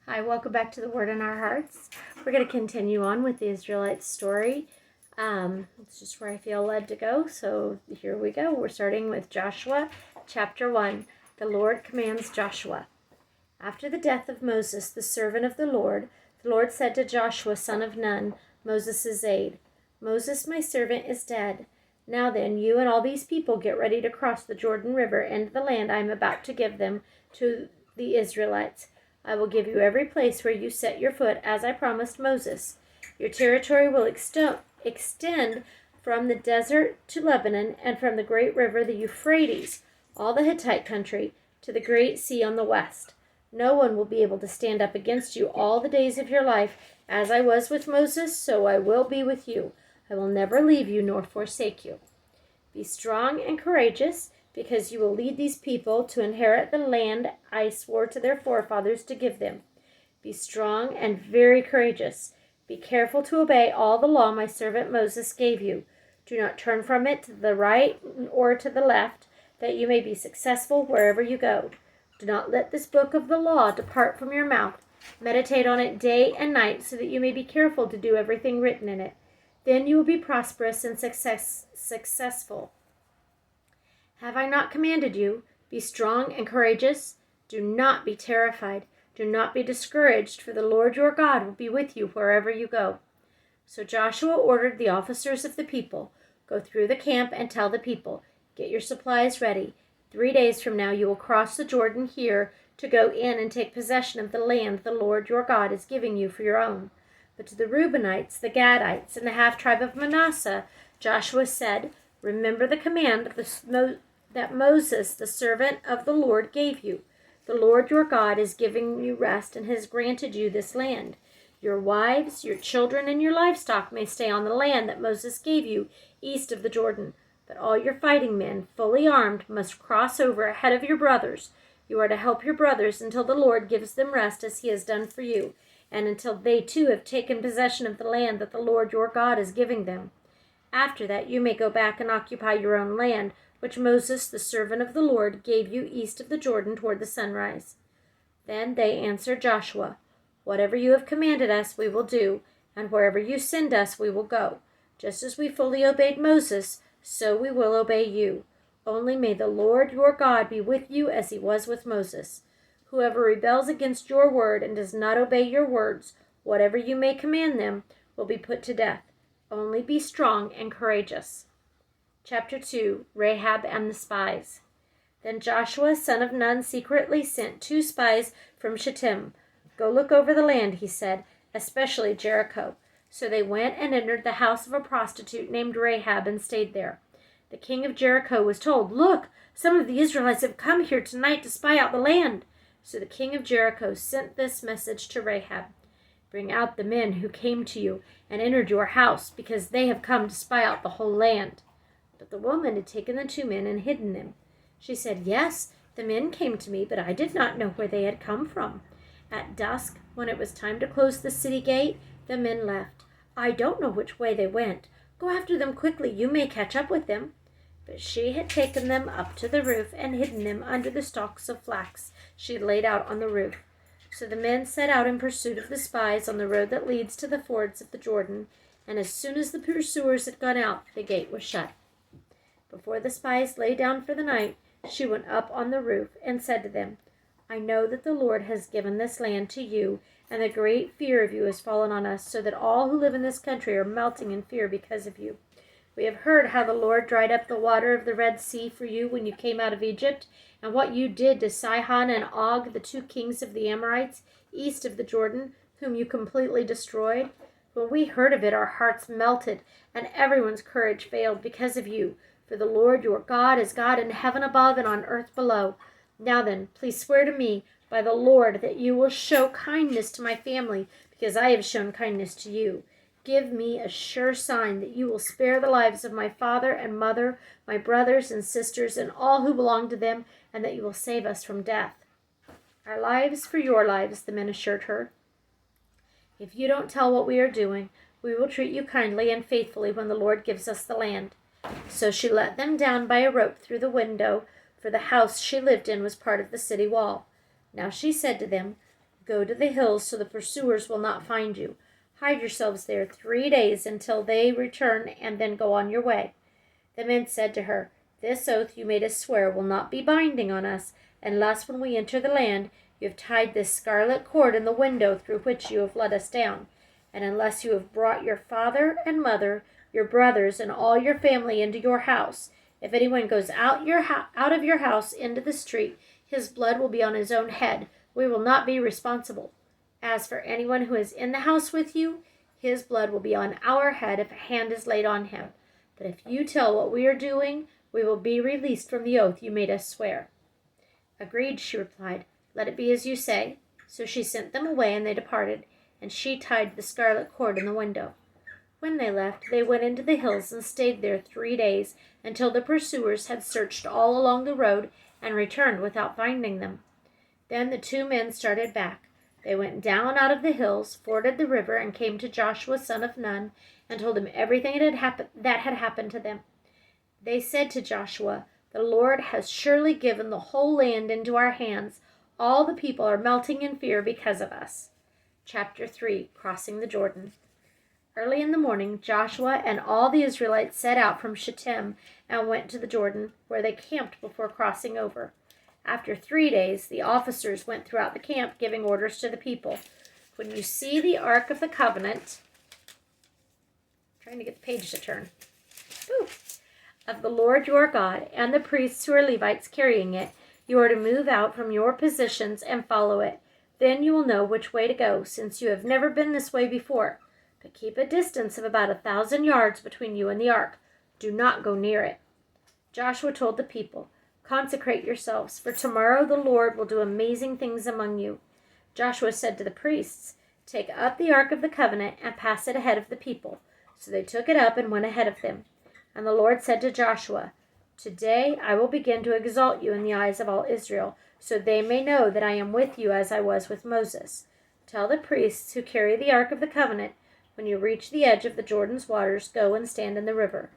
Hi, welcome back to the Word in Our Hearts. We're going to continue on with the Israelites' story. It's just where I feel led to go, so here we go. We're starting with Joshua chapter 1. The Lord commands Joshua. After the death of Moses, the servant of the Lord said to Joshua, son of Nun, Moses' aide, Moses, my servant, is dead. Now then, you and all these people get ready to cross the Jordan River into the land I am about to give them to the Israelites. I will give you every place where you set your foot, as I promised Moses. Your territory will extend from the desert to Lebanon, and from the great river, the Euphrates, all the Hittite country, to the great sea on the west. No one will be able to stand up against you all the days of your life. As I was with Moses, so I will be with you. I will never leave you nor forsake you. Be strong and courageous, because you will lead these people to inherit the land I swore to their forefathers to give them. Be strong and very courageous. Be careful to obey all the law my servant Moses gave you. Do not turn from it to the right or to the left, that you may be successful wherever you go. Do not let this book of the law depart from your mouth. Meditate on it day and night, so that you may be careful to do everything written in it. Then you will be prosperous and successful. Have I not commanded you? Be strong and courageous. Do not be terrified. Do not be discouraged, for the Lord your God will be with you wherever you go. So Joshua ordered the officers of the people, go through the camp and tell the people, get your supplies ready. 3 days from now you will cross the Jordan here to go in and take possession of the land the Lord your God is giving you for your own. But to the Reubenites, the Gadites, and the half-tribe of Manasseh, Joshua said, remember the command that Moses, the servant of the Lord, gave you. The Lord your God is giving you rest and has granted you this land. Your wives, your children, and your livestock may stay on the land that Moses gave you east of the Jordan. But all your fighting men, fully armed, must cross over ahead of your brothers. You are to help your brothers until the Lord gives them rest as he has done for you, and until they too have taken possession of the land that the Lord your God is giving them. After that you may go back and occupy your own land, which Moses, the servant of the Lord, gave you east of the Jordan toward the sunrise. Then they answered Joshua, whatever you have commanded us we will do, and wherever you send us we will go. Just as we fully obeyed Moses, so we will obey you. Only may the Lord your God be with you as he was with Moses. Whoever rebels against your word and does not obey your words, whatever you may command them, will be put to death. Only be strong and courageous. Chapter 2, Rahab and the Spies. Then Joshua, son of Nun, secretly sent 2 spies from Shittim. Go look over the land, he said, especially Jericho. So they went and entered the house of a prostitute named Rahab and stayed there. The king of Jericho was told, look, some of the Israelites have come here tonight to spy out the land. So the king of Jericho sent this message to Rahab. Bring out the men who came to you and entered your house, because they have come to spy out the whole land. But the woman had taken the 2 men and hidden them. She said, yes, the men came to me, but I did not know where they had come from. At dusk, when it was time to close the city gate, the men left. I don't know which way they went. Go after them quickly. You may catch up with them. But she had taken them up to the roof and hidden them under the stalks of flax she had laid out on the roof. So the men set out in pursuit of the spies on the road that leads to the fords of the Jordan, and as soon as the pursuers had gone out, the gate was shut. Before the spies lay down for the night, she went up on the roof and said to them, I know that the Lord has given this land to you, and a great fear of you has fallen on us, so that all who live in this country are melting in fear because of you. We have heard how the Lord dried up the water of the Red Sea for you when you came out of Egypt, and what you did to Sihon and Og, the 2 kings of the Amorites, east of the Jordan, whom you completely destroyed. When we heard of it, our hearts melted, and everyone's courage failed because of you. For the Lord your God is God in heaven above and on earth below. Now then, please swear to me by the Lord that you will show kindness to my family, because I have shown kindness to you. Give me a sure sign that you will spare the lives of my father and mother, my brothers and sisters, and all who belong to them, and that you will save us from death. Our lives for your lives, the men assured her. If you don't tell what we are doing, we will treat you kindly and faithfully when the Lord gives us the land. So she let them down by a rope through the window, for the house she lived in was part of the city wall. Now she said to them, Go to the hills so the pursuers will not find you. Hide yourselves there 3 days until they return, and then go on your way." The men said to her, "This oath you made us swear will not be binding on us, unless when we enter the land you have tied this scarlet cord in the window through which you have let us down, and unless you have brought your father and mother, your brothers, and all your family into your house. If anyone goes out of your house into the street, his blood will be on his own head. We will not be responsible. As for anyone who is in the house with you, his blood will be on our head if a hand is laid on him. But if you tell what we are doing, we will be released from the oath you made us swear." "Agreed," she replied. "Let it be as you say." So she sent them away, and they departed, and she tied the scarlet cord in the window. When they left, they went into the hills and stayed there 3 days, until the pursuers had searched all along the road and returned without finding them. Then the 2 men started back. They went down out of the hills, forded the river, and came to Joshua son of Nun, and told him everything that had happened to them. They said to Joshua, "The Lord has surely given the whole land into our hands. All the people are melting in fear because of us." Chapter 3, Crossing the Jordan. Early in the morning, Joshua and all the Israelites set out from Shittim and went to the Jordan, where they camped before crossing over. After 3 days, the officers went throughout the camp, giving orders to the people. "When you see the Ark of the Covenant," trying to get the page to turn, "of the Lord your God, and the priests who are Levites carrying it, you are to move out from your positions and follow it. Then you will know which way to go, since you have never been this way before. But keep a distance of about 1,000 yards between you and the ark. Do not go near it." Joshua told the people, "Consecrate yourselves, for tomorrow the Lord will do amazing things among you." Joshua said to the priests, "Take up the Ark of the Covenant and pass it ahead of the people." So they took it up and went ahead of them. And the Lord said to Joshua, "Today I will begin to exalt you in the eyes of all Israel, so they may know that I am with you as I was with Moses. Tell the priests who carry the Ark of the Covenant, when you reach the edge of the Jordan's waters, go and stand in the river."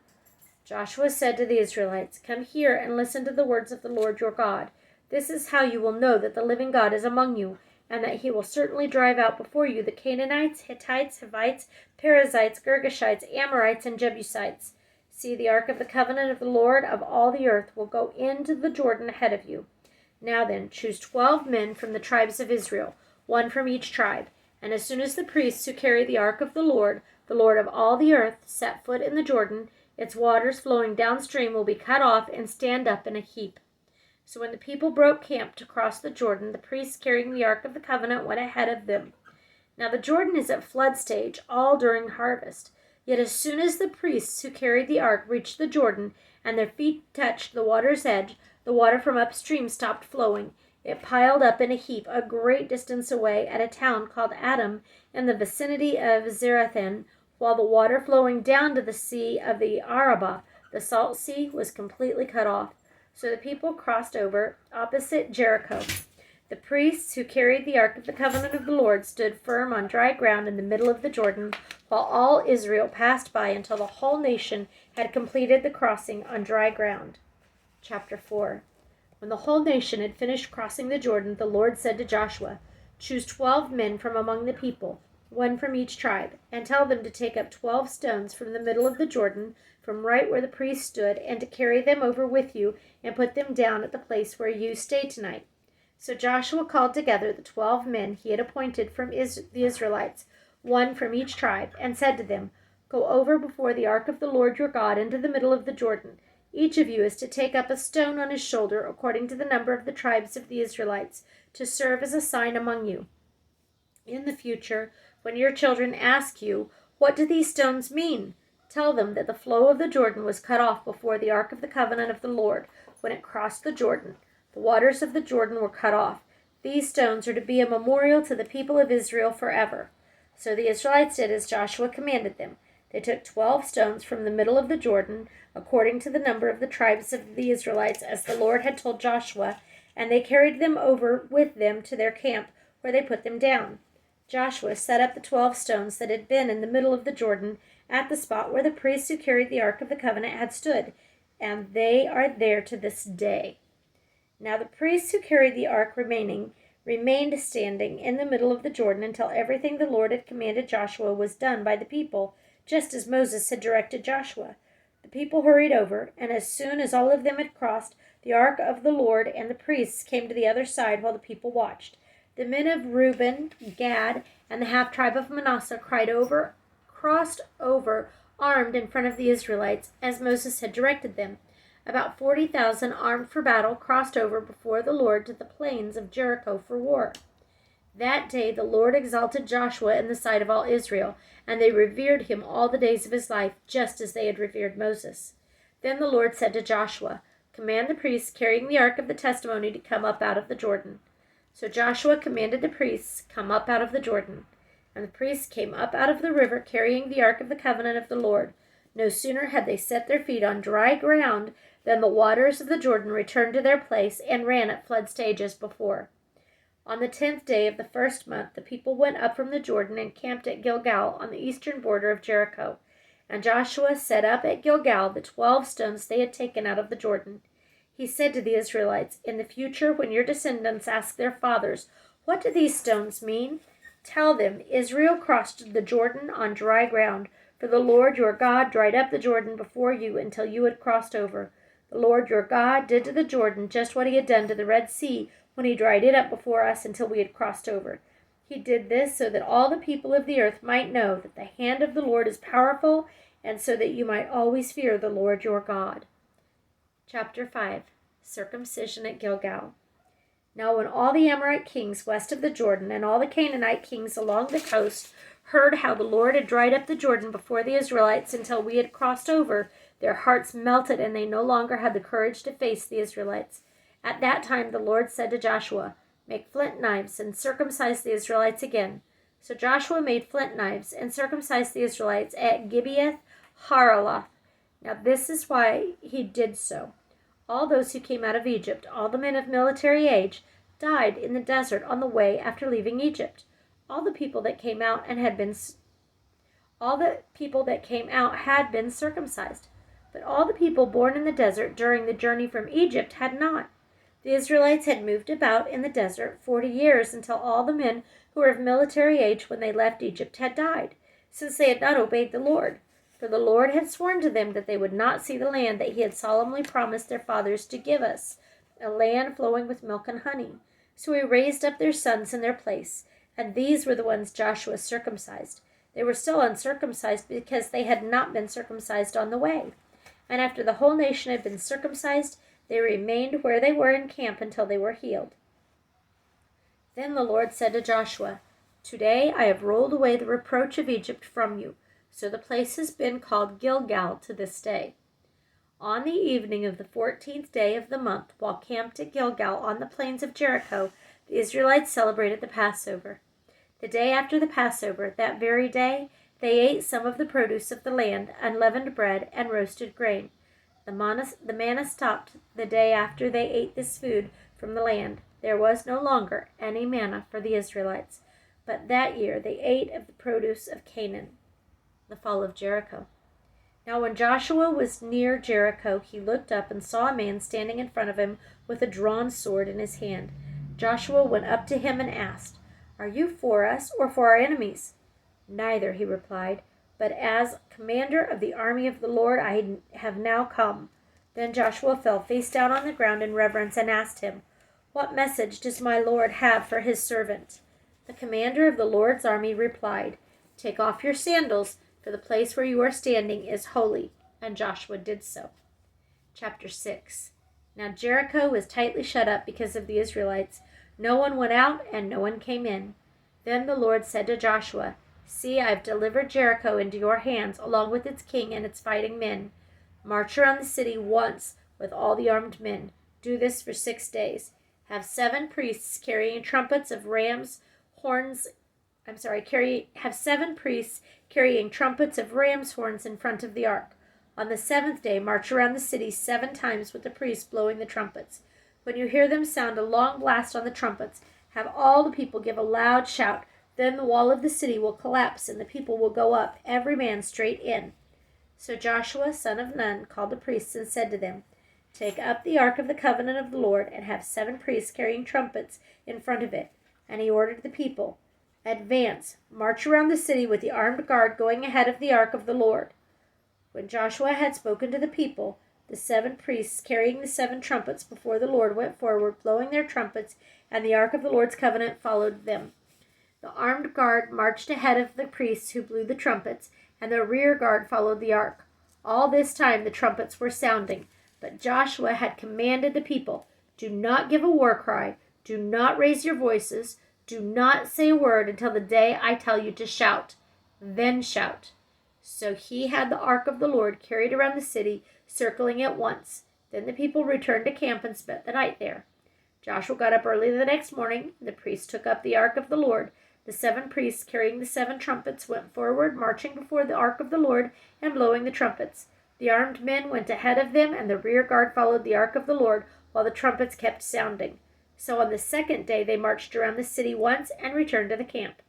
Joshua said to the Israelites, "Come here and listen to the words of the Lord your God. This is how you will know that the living God is among you, and that he will certainly drive out before you the Canaanites, Hittites, Hivites, Perizzites, Girgashites, Amorites, and Jebusites. See, the Ark of the Covenant of the Lord of all the earth will go into the Jordan ahead of you. Now then, choose 12 men from the tribes of Israel, 1 from each tribe. And as soon as the priests who carry the Ark of the Lord of all the earth, set foot in the Jordan, its waters flowing downstream will be cut off and stand up in a heap." So when the people broke camp to cross the Jordan, the priests carrying the Ark of the Covenant went ahead of them. Now the Jordan is at flood stage all during harvest. Yet as soon as the priests who carried the ark reached the Jordan and their feet touched the water's edge, the water from upstream stopped flowing. It piled up in a heap a great distance away at a town called Adam in the vicinity of Zarethan, while the water flowing down to the sea of the Arabah, the salt sea, was completely cut off. So the people crossed over opposite Jericho. The priests who carried the Ark of the Covenant of the Lord stood firm on dry ground in the middle of the Jordan, while all Israel passed by until the whole nation had completed the crossing on dry ground. Chapter 4. When the whole nation had finished crossing the Jordan, the Lord said to Joshua, "Choose 12 men from among the people, 1 from each tribe, and tell them to take up 12 stones from the middle of the Jordan, from right where the priests stood, and to carry them over with you and put them down at the place where you stay tonight." So Joshua called together the 12 men he had appointed from the Israelites, 1 from each tribe, and said to them, "Go over before the ark of the Lord your God into the middle of the Jordan. Each of you is to take up a stone on his shoulder according to the number of the tribes of the Israelites, to serve as a sign among you. In the future, when your children ask you, 'What do these stones mean?' tell them that the flow of the Jordan was cut off before the Ark of the Covenant of the Lord when it crossed the Jordan. The waters of the Jordan were cut off. These stones are to be a memorial to the people of Israel forever." So the Israelites did as Joshua commanded them. They took 12 stones from the middle of the Jordan, according to the number of the tribes of the Israelites, as the Lord had told Joshua, and they carried them over with them to their camp, where they put them down. Joshua set up the 12 stones that had been in the middle of the Jordan at the spot where the priests who carried the Ark of the Covenant had stood, and they are there to this day. Now the priests who carried the ark remained remained standing in the middle of the Jordan until everything the Lord had commanded Joshua was done by the people, just as Moses had directed Joshua. The people hurried over, and as soon as all of them had crossed, the ark of the Lord and the priests came to the other side while the people watched. The men of Reuben, Gad, and the half-tribe of Manasseh crossed over, armed in front of the Israelites, as Moses had directed them. About 40,000 armed for battle crossed over before the Lord to the plains of Jericho for war. That day the Lord exalted Joshua in the sight of all Israel, and they revered him all the days of his life, just as they had revered Moses. Then the Lord said to Joshua, "Command the priests carrying the ark of the testimony to come up out of the Jordan." So Joshua commanded the priests, "Come up out of the Jordan." And the priests came up out of the river carrying the ark of the covenant of the Lord. No sooner had they set their feet on dry ground than the waters of the Jordan returned to their place and ran at flood stage as before. On the 10th day of the first month, the people went up from the Jordan and camped at Gilgal on the eastern border of Jericho. And Joshua set up at Gilgal the 12 stones they had taken out of the Jordan. He said to the Israelites, "In the future, when your descendants ask their fathers, 'What do these stones mean?' tell them, 'Israel crossed the Jordan on dry ground, for the Lord your God dried up the Jordan before you until you had crossed over. The Lord your God did to the Jordan just what he had done to the Red Sea when he dried it up before us until we had crossed over. He did this so that all the people of the earth might know that the hand of the Lord is powerful, and so that you might always fear the Lord your God." Chapter 5. Circumcision at Gilgal. Now when all the Amorite kings west of the Jordan and all the Canaanite kings along the coast heard how the Lord had dried up the Jordan before the Israelites until we had crossed over, their hearts melted, and they no longer had the courage to face the Israelites. At that time the Lord said to Joshua, "Make flint knives and circumcise the Israelites again." So Joshua made flint knives and circumcised the Israelites at Gibeath Haraloth. Now this is why he did so. All those who came out of Egypt, all the men of military age, died in the desert on the way after leaving Egypt. All the people that came out had been circumcised, but all the people born in the desert during the journey from Egypt had not. The Israelites had moved about in the desert 40 years until all the men who were of military age when they left Egypt had died, since they had not obeyed the Lord. For the Lord had sworn to them that they would not see the land that he had solemnly promised their fathers to give us, a land flowing with milk and honey. So he raised up their sons in their place, and these were the ones Joshua circumcised. They were still uncircumcised because they had not been circumcised on the way. And after the whole nation had been circumcised, they remained where they were in camp until they were healed. Then the Lord said to Joshua, "Today I have rolled away the reproach of Egypt from you." So the place has been called Gilgal to this day. On the evening of the 14th day of the month, while camped at Gilgal on the plains of Jericho, the Israelites celebrated the Passover. The day after the Passover, that very day, they ate some of the produce of the land, unleavened bread, and roasted grain. The manna stopped the day after they ate this food from the land. There was no longer any manna for the Israelites, but that year they ate of the produce of Canaan. The fall of Jericho. Now when Joshua was near Jericho, he looked up and saw a man standing in front of him with a drawn sword in his hand. Joshua went up to him and asked, "Are you for us or for our enemies?" "Neither," he replied, "but as commander of the army of the Lord I have now come." Then Joshua fell face down on the ground in reverence and asked him, "What message does my Lord have for his servant?" The commander of the Lord's army replied, "Take off your sandals, for the place where you are standing is holy." And Joshua did so. Chapter 6. Now Jericho was tightly shut up because of the Israelites. No one went out and no one came in. Then the Lord said to Joshua, "See, I have delivered Jericho into your hands, along with its king and its fighting men. March around the city once with all the armed men. Do this for 6 days. Have 7 priests carrying trumpets of ram's horns have 7 priests carrying trumpets of ram's horns in front of the ark. On the 7th day, march around the city 7 times with the priests blowing the trumpets. When you hear them sound a long blast on the trumpets, have all the people give a loud shout. Then the wall of the city will collapse and the people will go up, every man straight in." So Joshua, son of Nun, called the priests and said to them, "Take up the ark of the covenant of the Lord and have 7 priests carrying trumpets in front of it. And he ordered the people, "Advance, march around the city with the armed guard going ahead of the ark of the Lord." When Joshua had spoken to the people, the 7 priests carrying the 7 trumpets before the Lord went forward, blowing their trumpets, and the ark of the Lord's covenant followed them. The armed guard marched ahead of the priests who blew the trumpets, and the rear guard followed the ark. All this time the trumpets were sounding, but Joshua had commanded the people, "Do not give a war cry, do not raise your voices, do not say a word until the day I tell you to shout. Then shout." So he had the ark of the Lord carried around the city, circling it once. Then the people returned to camp and spent the night there. Joshua got up early the next morning, and the priests took up the ark of the Lord. The 7 priests carrying the 7 trumpets went forward, marching before the ark of the Lord and blowing the trumpets. The armed men went ahead of them, and the rear guard followed the ark of the Lord while the trumpets kept sounding. So on the 2nd day they marched around the city once and returned to the camp.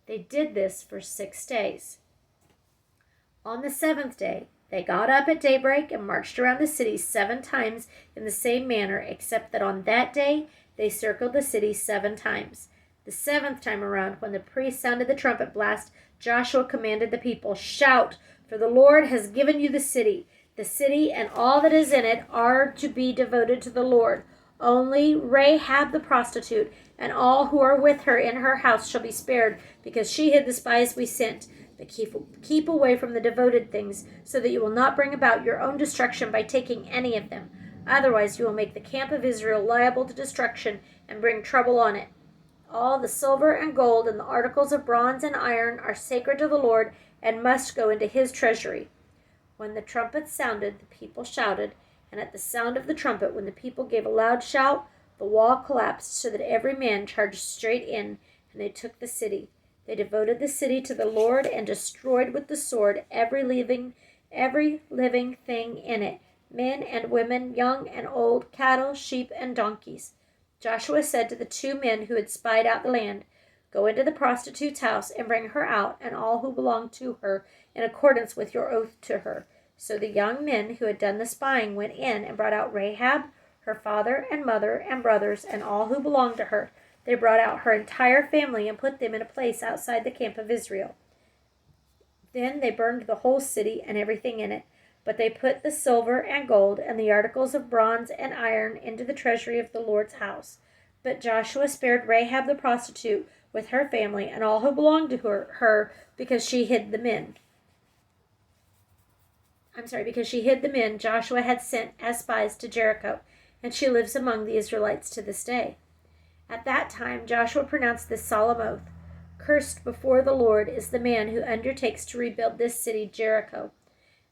They did this for 6 days. On the 7th day, they got up at daybreak and marched around the city 7 times in the same manner, except that on that day they circled the city 7 times. The 7th time around, when the priest sounded the trumpet blast, Joshua commanded the people, "Shout, for the Lord has given you the city. The city and all that is in it are to be devoted to the Lord. Only Rahab the prostitute and all who are with her in her house shall be spared, because she hid the spies we sent. But keep away from the devoted things, so that you will not bring about your own destruction by taking any of them. Otherwise you will make the camp of Israel liable to destruction and bring trouble on it. All the silver and gold and the articles of bronze and iron are sacred to the Lord and must go into his treasury." When the trumpets sounded, the people shouted, and at the sound of the trumpet, when the people gave a loud shout, the wall collapsed so that every man charged straight in, and they took the city. They devoted the city to the Lord and destroyed with the sword every living thing in it, men and women, young and old, cattle, sheep, and donkeys. Joshua said to the 2 men who had spied out the land, "Go into the prostitute's house and bring her out and all who belong to her in accordance with your oath to her." So the young men who had done the spying went in and brought out Rahab, her father and mother and brothers, and all who belonged to her. They brought out her entire family and put them in a place outside the camp of Israel. Then they burned the whole city and everything in it. But they put the silver and gold and the articles of bronze and iron into the treasury of the Lord's house. But Joshua spared Rahab the prostitute with her family and all who belonged to her because she hid the men. Joshua had sent as spies to Jericho, and she lives among the Israelites to this day. At that time Joshua pronounced this solemn oath, "Cursed before the Lord is the man who undertakes to rebuild this city, Jericho.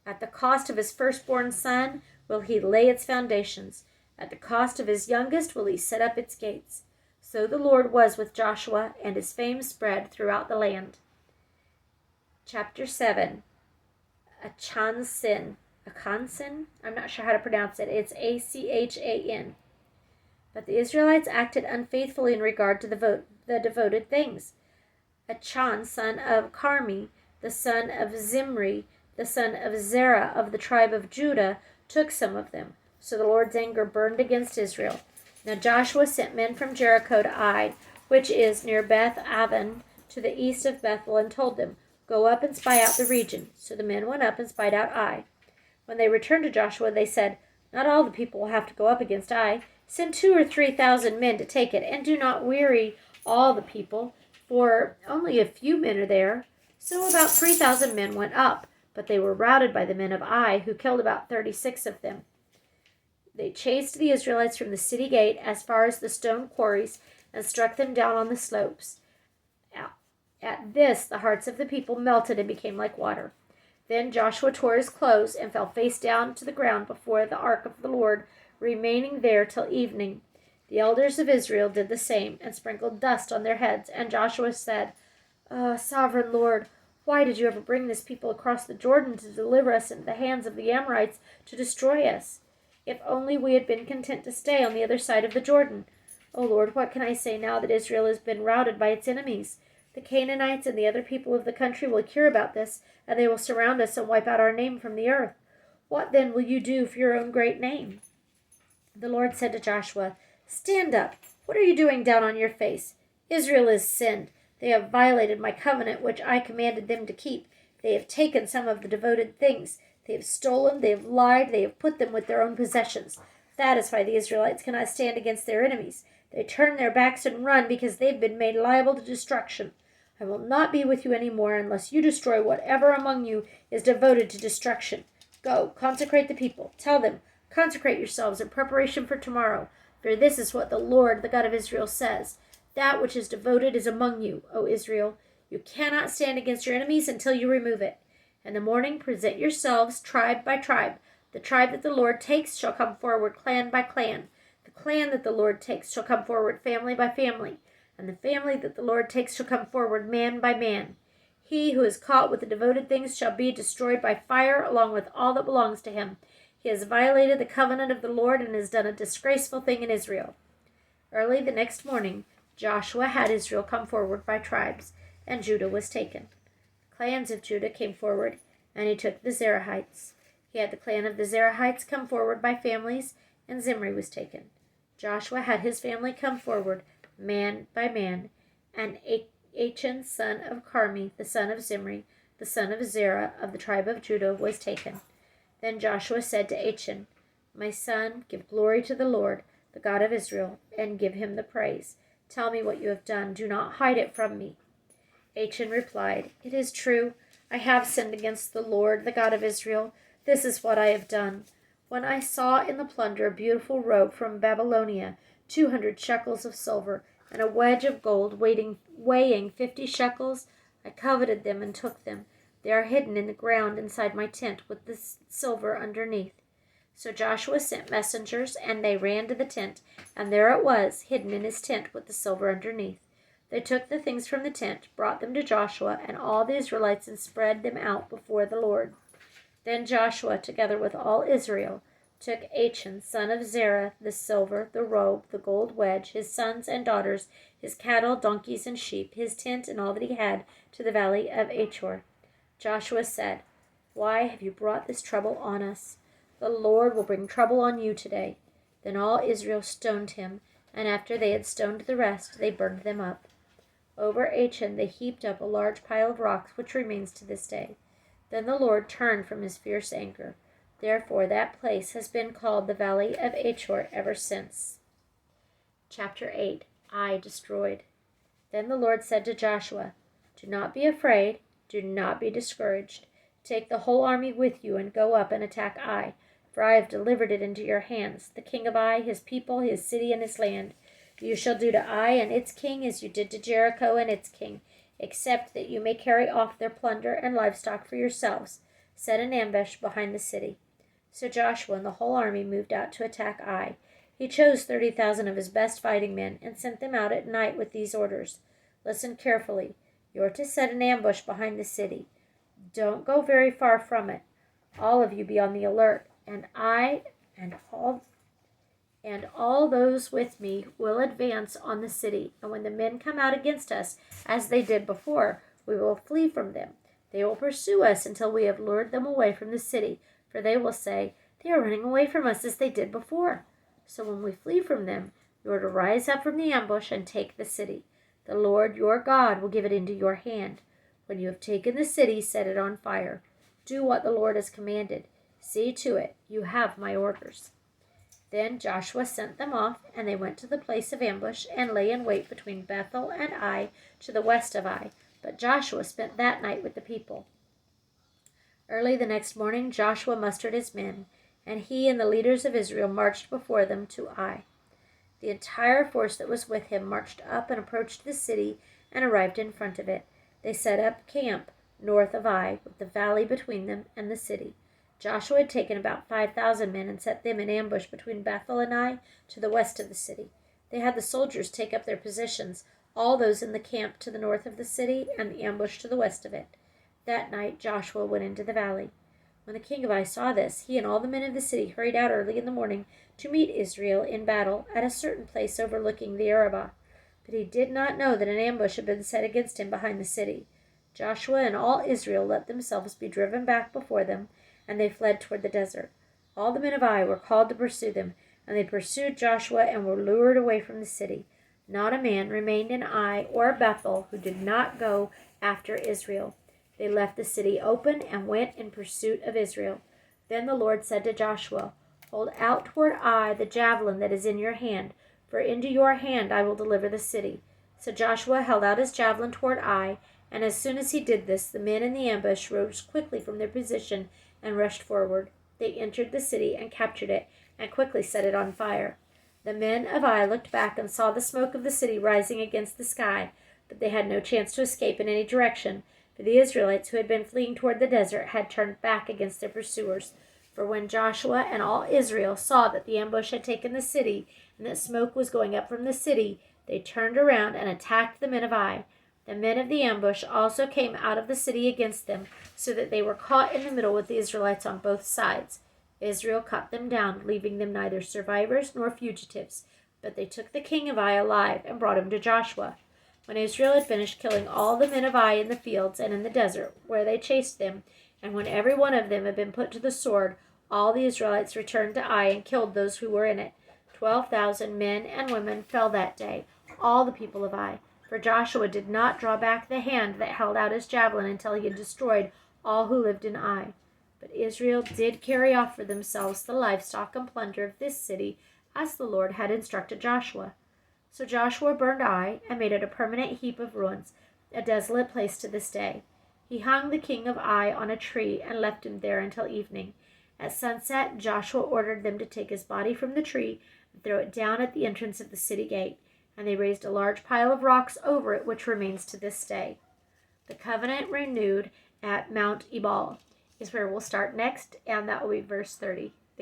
At the cost of his firstborn son will he lay its foundations. At the cost of his youngest will he set up its gates." So the Lord was with Joshua, and his fame spread throughout the land. Chapter 7. Achansin. I'm not sure how to pronounce it. It's Achan. But the Israelites acted unfaithfully in regard to the devoted things. Achan, son of Carmi, the son of Zimri, the son of Zerah of the tribe of Judah, took some of them. So the Lord's anger burned against Israel. Now Joshua sent men from Jericho to Ai, which is near Beth Aven, to the east of Bethel, and told them, "Go up and spy out the region." So the men went up and spied out Ai. When they returned to Joshua, they said, "Not all the people will have to go up against Ai. Send 2,000 or 3,000 men to take it, and do not weary all the people, for only a few men are there." So about 3,000 men went up, but they were routed by the men of Ai, who killed about 36 of them. They chased the Israelites from the city gate as far as the stone quarries and struck them down on the slopes. At this, the hearts of the people melted and became like water. Then Joshua tore his clothes and fell face down to the ground before the ark of the Lord, remaining there till evening. The elders of Israel did the same and sprinkled dust on their heads. And Joshua said, "Sovereign Lord, why did you ever bring this people across the Jordan to deliver us into the hands of the Amorites to destroy us? If only we had been content to stay on the other side of the Jordan. O Lord, what can I say now that Israel has been routed by its enemies? The Canaanites and the other people of the country will hear about this, and they will surround us and wipe out our name from the earth. What then will you do for your own great name?" The Lord said to Joshua, "Stand up. What are you doing down on your face? Israel has sinned. They have violated my covenant which I commanded them to keep. They have taken some of the devoted things. They have stolen, they have lied, they have put them with their own possessions. That is why the Israelites cannot stand against their enemies. They turn their backs and run because they've been made liable to destruction. I will not be with you any more unless you destroy whatever among you is devoted to destruction. Go, consecrate the people. Tell them, consecrate yourselves in preparation for tomorrow. For this is what the Lord, the God of Israel, says. That which is devoted is among you, O Israel. You cannot stand against your enemies until you remove it. In the morning present yourselves tribe by tribe. The tribe that the Lord takes shall come forward clan by clan. The clan that the Lord takes shall come forward family by family. And the family that the Lord takes shall come forward man by man. He who is caught with the devoted things shall be destroyed by fire along with all that belongs to him. He has violated the covenant of the Lord and has done a disgraceful thing in Israel. Early the next morning, Joshua had Israel come forward by tribes, and Judah was taken. The clans of Judah came forward, and he took the Zerahites. He had the clan of the Zerahites come forward by families, and Zimri was taken. Joshua had his family come forward, man by man, and Achan, son of Carmi, the son of Zimri, the son of Zerah, of the tribe of Judah, was taken. Then Joshua said to Achan, My son, give glory to the Lord, the God of Israel, and give him the praise. Tell me what you have done. Do not hide it from me. Achan replied, It is true. I have sinned against the Lord, the God of Israel. This is what I have done. When I saw in the plunder a beautiful robe from Babylonia, 200 shekels of silver, and a wedge of gold weighing 50 shekels, I coveted them and took them. They are hidden in the ground inside my tent with the silver underneath. So Joshua sent messengers, and they ran to the tent, and there it was, hidden in his tent with the silver underneath. They took the things from the tent, brought them to Joshua and all the Israelites, and spread them out before the Lord. Then Joshua, together with all Israel, took Achan, son of Zerah, the silver, the robe, the gold wedge, his sons and daughters, his cattle, donkeys, and sheep, his tent, and all that he had, to the valley of Achor. Joshua said, Why have you brought this trouble on us? The Lord will bring trouble on you today. Then all Israel stoned him, and after they had stoned the rest, they burned them up. Over Achan they heaped up a large pile of rocks, which remains to this day. Then the Lord turned from his fierce anger. Therefore that place has been called the Valley of Achor ever since. Chapter 8. Ai destroyed. Then the Lord said to Joshua, Do not be afraid, do not be discouraged. Take the whole army with you and go up and attack Ai, for I have delivered it into your hands, the king of Ai, his people, his city, and his land. You shall do to Ai and its king as you did to Jericho and its king, except that you may carry off their plunder and livestock for yourselves. Set an ambush behind the city. So Joshua and the whole army moved out to attack Ai. He chose 30,000 of his best fighting men and sent them out at night with these orders. Listen carefully. You are to set an ambush behind the city. Don't go very far from it. All of you be on the alert, and I and all those with me will advance on the city. And when the men come out against us, as they did before, we will flee from them. They will pursue us until we have lured them away from the city, for they will say, They are running away from us as they did before. So when we flee from them, you are to rise up from the ambush and take the city. The Lord your God will give it into your hand. When you have taken the city, set it on fire. Do what the Lord has commanded. See to it. You have my orders. Then Joshua sent them off, and they went to the place of ambush and lay in wait between Bethel and Ai to the west of Ai. But Joshua spent that night with the people. Early the next morning Joshua mustered his men, and he and the leaders of Israel marched before them to Ai. The entire force that was with him marched up and approached the city and arrived in front of it. They set up camp north of Ai, with the valley between them and the city. Joshua had taken about 5,000 men and set them in ambush between Bethel and Ai to the west of the city. They had the soldiers take up their positions, all those in the camp to the north of the city and the ambush to the west of it. That night Joshua went into the valley. When the king of Ai saw this, he and all the men of the city hurried out early in the morning to meet Israel in battle at a certain place overlooking the Arabah. But he did not know that an ambush had been set against him behind the city. Joshua and all Israel let themselves be driven back before them, and they fled toward the desert. All the men of Ai were called to pursue them, and they pursued Joshua and were lured away from the city. Not a man remained in Ai or Bethel who did not go after Israel. They left the city open and went in pursuit of Israel. Then the Lord said to Joshua, Hold out toward Ai the javelin that is in your hand, for into your hand I will deliver the city. So Joshua held out his javelin toward Ai, and as soon as he did this, the men in the ambush rose quickly from their position and rushed forward. They entered the city and captured it, and quickly set it on fire. The men of Ai looked back and saw the smoke of the city rising against the sky, but they had no chance to escape in any direction, for the Israelites who had been fleeing toward the desert had turned back against their pursuers. For when Joshua and all Israel saw that the ambush had taken the city, and that smoke was going up from the city, they turned around and attacked the men of Ai. The men of the ambush also came out of the city against them, so that they were caught in the middle with the Israelites on both sides. Israel cut them down, leaving them neither survivors nor fugitives. But they took the king of Ai alive and brought him to Joshua. When Israel had finished killing all the men of Ai in the fields and in the desert, where they chased them, and when every one of them had been put to the sword, all the Israelites returned to Ai and killed those who were in it. 12,000 men and women fell that day, all the people of Ai. For Joshua did not draw back the hand that held out his javelin until he had destroyed all who lived in Ai. But Israel did carry off for themselves the livestock and plunder of this city, as the Lord had instructed Joshua. So Joshua burned Ai and made it a permanent heap of ruins, a desolate place to this day. He hung the king of Ai on a tree and left him there until evening. At sunset, Joshua ordered them to take his body from the tree and throw it down at the entrance of the city gate, and they raised a large pile of rocks over it, which remains to this day. The covenant renewed at Mount Ebal is where we'll start next, and that will be verse 30.